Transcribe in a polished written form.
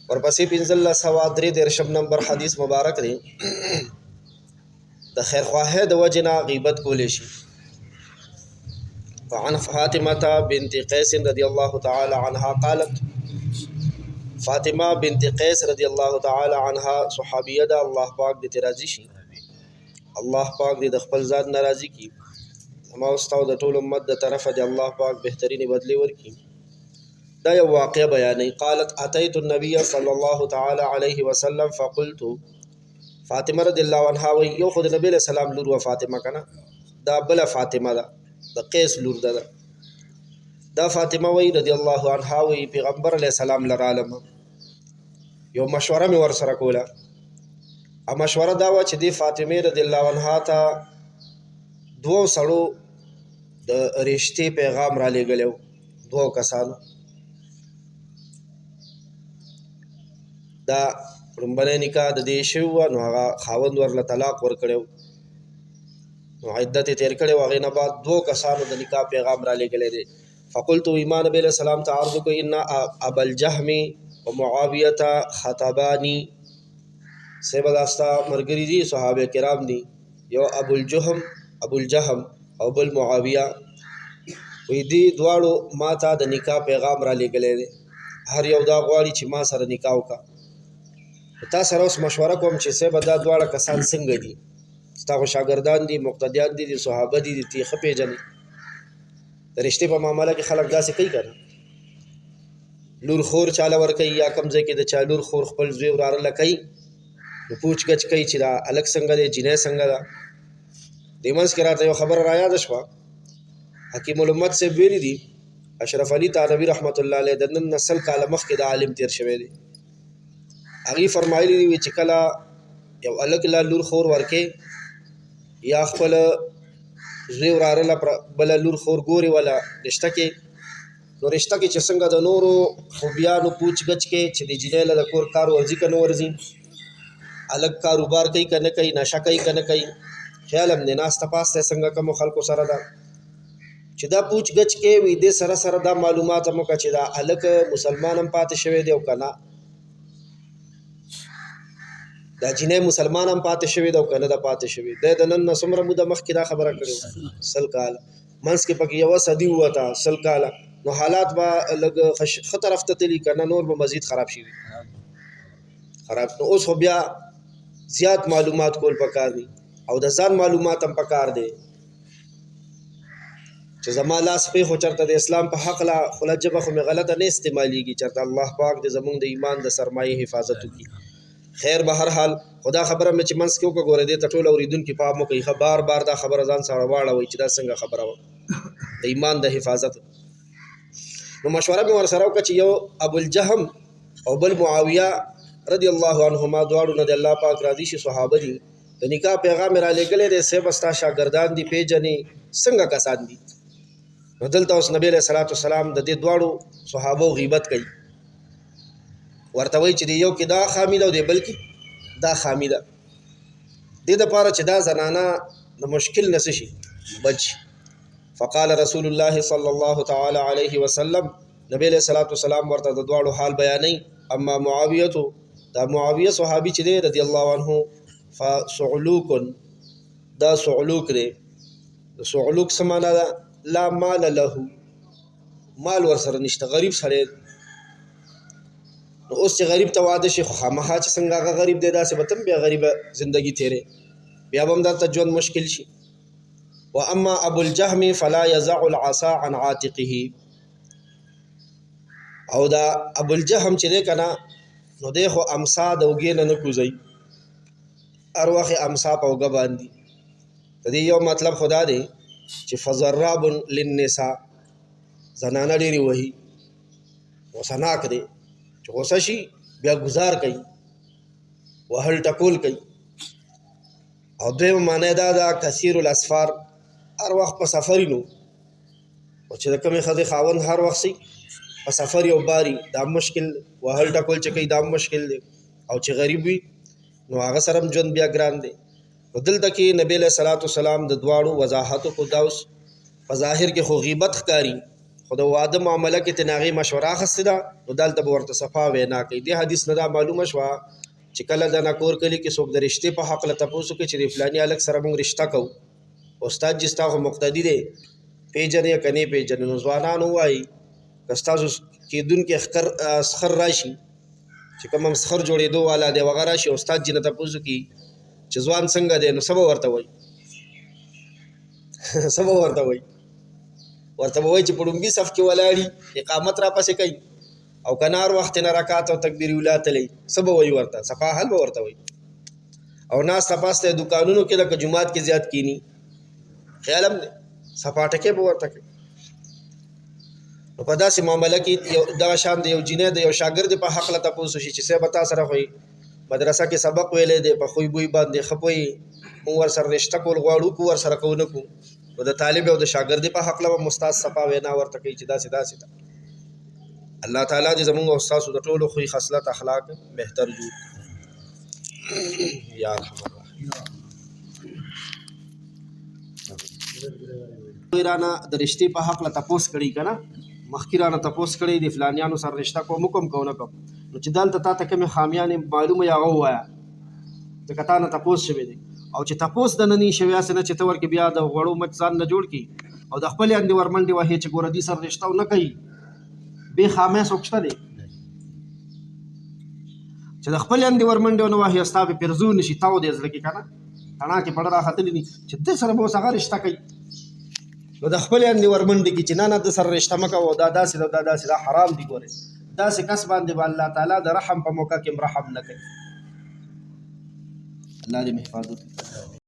ورپسې 1533 نمبر حدیث مبارک دی د خیر خواهی د وجنه غیبت کولی شي. وعن فاطمة بنت قيس رضي الله تعالى عنها قالت فاطمه بنت قیس رضی الله تعالی عنها صحابیه ده، الله پاک دې راضي شي، الله پاک دې د خپل ذات ناراضي کی، ما واستاو د ټول امت د طرفه دې الله پاک بهترینی بدلی ورکی. دا یو واقع بیانې. قالت اتيت النبي صلى الله تعالی علیه وسلم فقلت، فاطمه رضی الله عنها وی یو خود نبی له سلام لور و فاطمه کنه، دا بل فاطمه ده د قیس لور ده. دا فاطمه وی رضی الله عنها وی پیغمبر علیہ السلام لرالم یو مشوره می ور سره کوله. ا مشوره دا و چې دی فاطمه رضی الله عنها ته دوه سړو د رښتې پیغام را لېږلو، دوه کسانو. دا لومبنی نکاح د دې شو نو هغه خاوند ورله طلاق ورکړو، نو عدت تیر کړو. هغه نه بعد دوه کسانو د نکاح پیغام را لېږلی دی. فقلت ایمان نبی علیہ السلام تعرض کو ان ابا الجهم ومعاویه خطبانی، سیبا داستا مرګری دي صحابه کرام دي، یو ابو الجهم او بل معاویه، وی دي دواړو ما ته د نکاح پیغام را لېږلی دی، هر یو دا غواړي چې ما سره نکاح وکړه. تا سره اوس مشوره کوم چې سیبا دا دواړه کسان څنګه دي، ستا خو شاګردان دي، مقتدیان دي، صحابه دي، تی ښه پېژنې. د رشتې په معامله کې خلک داسې کوي که نه، لور خور چاله ورکوي، یا کوم ځای کې د چا لور خور خپل زوی وراره له کوي، نو پوچ گچ کوي چې دا هلک څنګه دی، جینۍ څنګه ده. دې منځ کې راته یو خبره رایاده شوه، حکیم الامت صاحب ویلي دي اشرف علي تانوي رحمت الله علیه د نن 90 کاله مخکې د عالم تیر شوی دی. هغې فرمایلي دي چې کله یو هلک له لور خور ورکې یا خپل زوی وراره له بله لور خور ګوري وله رشته کې، نو رشته کې چې څنګه د نورو خوبیانو پوچ گچ کې چې د جینۍ له د کور کار ورځي که نه ورځي، هلک کاروبار کوي که نه کوي، نشه کوي که نه کوي، خیال هم دی ناسته پاسته څنګه کومو خلکو سره ده، چې دا پوچ گچ کې وي دې سره سره دا معلومات هم وکړه چې دا هلک مسلمان هم پاتې شوی دی او که نه، دا جینۍ مسلمان هم پاتې شوی ده او که نه ده پاتې شوی. دی د نن نه څومره موده مخکې دا خبره کړې وه، 100 کاله، منځ کې پکې یوه صدي ووته 100 کاله، نو حالات به لږ ښه طرف ته تلي که نه، نور به مزید خراب شي خراب. نو اوس خو بیا زیات معلومات کول پکار دي او د ځان معلومات هم پکار دی چې زما لاس پې خو چېرته د اسلام په حقله خوله ژبه خو مې غلطه نه استعمالیږي، چېرته الله پاک د زمونږ د ایمان د سرمایې حفاظت وکړي. خیر به هر حال خدا خبره مې چې منځ کې وکړه، ګوره دې ته ټول اورېدونکي پام وکړي، ښه بار بار دا خبره ځان سره واړوئ چې دا څنګه خبره وه د ایمان د حفاظت. نو مشوره مې ورسره وکړه چې یو ابوالجهم او بل معاویه رضی الله عنهما دواړو نه د الله پاک راضي شي صحابه دي، د نکاح پیغام یې را لېږلی دی، صاحب ستا شاګردان دي، پېژنې څنګه کسان دي. نو دلته اوس نبی علیه صلات وسلام د دې دواړو صحابو غیبت کوي، ورته وایي چې د یو کې دا خامي ده او د بل کې دا خامي ده، دې دپاره چې دا زنانه د مشکل نه څه شي بچ. فقال رسول الله صلی الله تعالی علیه وسلم، نبی علیہ الصلوۃ والسلام ورته د دواړو حال بیانوي. اما معاویه، دا معاویه صحابي چې دی رضی الله عنه، فصعلوک، دا صعلوک دی. صعلوک څه معنا ده؟ لا مال له، مال ورسره نشته، غریب سړی. نو اوس چې غریب ته واده شي خو خامخا چې څنګه هغه غریب دی داسې به ته هم بیا غریبه زندګي تیرې، بیا به هم درته ژوند مشکل شي. و اما ابو الجهم فلا يزع العصا عن عاتقه، او دا ابو الجهم چې دی که نه، نو دی خو امسا د اوږې نه نه کوزوي، هر وخت یې امسا په اوږه باندې. د دې یو مطلب خو دا دی چې فضراب للنساء، زنانه ډېرې وهي، غوسناک دی چې غوسه شي بیا ګزار کوي، وهل ټکول کوي. او دویمه معنی دا ده کثیر الاسفار، هر وخت په سفر نو، او چې د کومې ښځې خاوند هر وخت سي په سفر یو باري، دا مشکل، وهل ټکول چې کوي دا مشکل دی، او چې غریب وي نو هغه سره هم ژوند بیا ګران دی. نو دلته کې نبی علیہ الصلوۃ والسلام د دواړو وضاحت کو دا اوس په ظاهر کې خو غیبت ښکاري، خو د واده معامله کې ترې هغې مشوره اخیستې ده نو دلته به ورته صفا وینا کوي. دې حدیث نه دا معلومه شوه چې کله د نکور کلي کې څوک د رشتې په هکله تپوس وکړي چې د فلاني هلک سره موږ رشته کوو، استاد جي ستا خو مقتدي دی، پیژنې که نه پیژنې، نو ځوانان ووایي که ستاسو کېدونکي سخر راشي چې کوم هم سخر جوړېدو والا دی هغه راشي استاد جي نه تپوس وکړي چې ځوان څنګه دی، نو څه به ورته وایي؟ څه به ورته وایي؟ ورته به وایي چې په ډومبي صف کې ولاړي اقامت راپسې کوي او کنار وخت نه رکعت او تکبیر اولی تلي، څه به وایي ورته؟ صفا حل به ورته وایي. او ناسته پاسته دکانونو کې لکه جومات کې زیات کینی، خیال هم دی صفا ټکې به ورته کوي. نو په داسې معامله کې دغه شان د یو جینۍ د یو شاګرد په هکله تپوس وشي چې صاحب تا سره خو مدرسه کې سبق ویلی دی، په خوی بوی باندې ښه پوهېږي، موږ ورسره رشته کول غواړو که ورسره کوو نه کوو، نو د طالب او د شاګردې په هکله به استاد صفا وینا ورته کوي چې داسې داسې ده. الله تعالی دې زموږ او ستاسو د ټولو خوی خصلت اخلاق بهتر جوړ یا ارحم الراحمین. رانه د رشتې په هکله تپوس کړي که نه، مخکې رانه تپوس کړی د فلانیانو سره رشته کوم کوم کو نه کوم، نو چې دلته تا ته کومې خامیانې معلومه یې هغه ووایه ځکه تا نه تپوس شوی دی. او چې تپوس د نه نه شوی هسې نه چې ته ورکې بیا د غوړو مچ ځان نه جوړ کړي او د خپلې اندې ورمنډې وهې چې ګوره دې سره رشته نه کوي، بې خامۍ څوک شته دی چې د خپلې اندې ورمنډې ونه وهې ستا پې پرزو نه شي تاو دی زړه کې که نه تڼا کې پړه راختلي دي چې دې سره به اوس هغه رشته کوي، نو د خپلې اندې ورمنډې کې چې نه د سره رشته مه کوه دا داسې ده دا داسې دا حرام دي. ګورې داسې کس باندې به الله تعالی د رحم په موقع کې رحم نه کوي. الله دې محفوظ وکړي.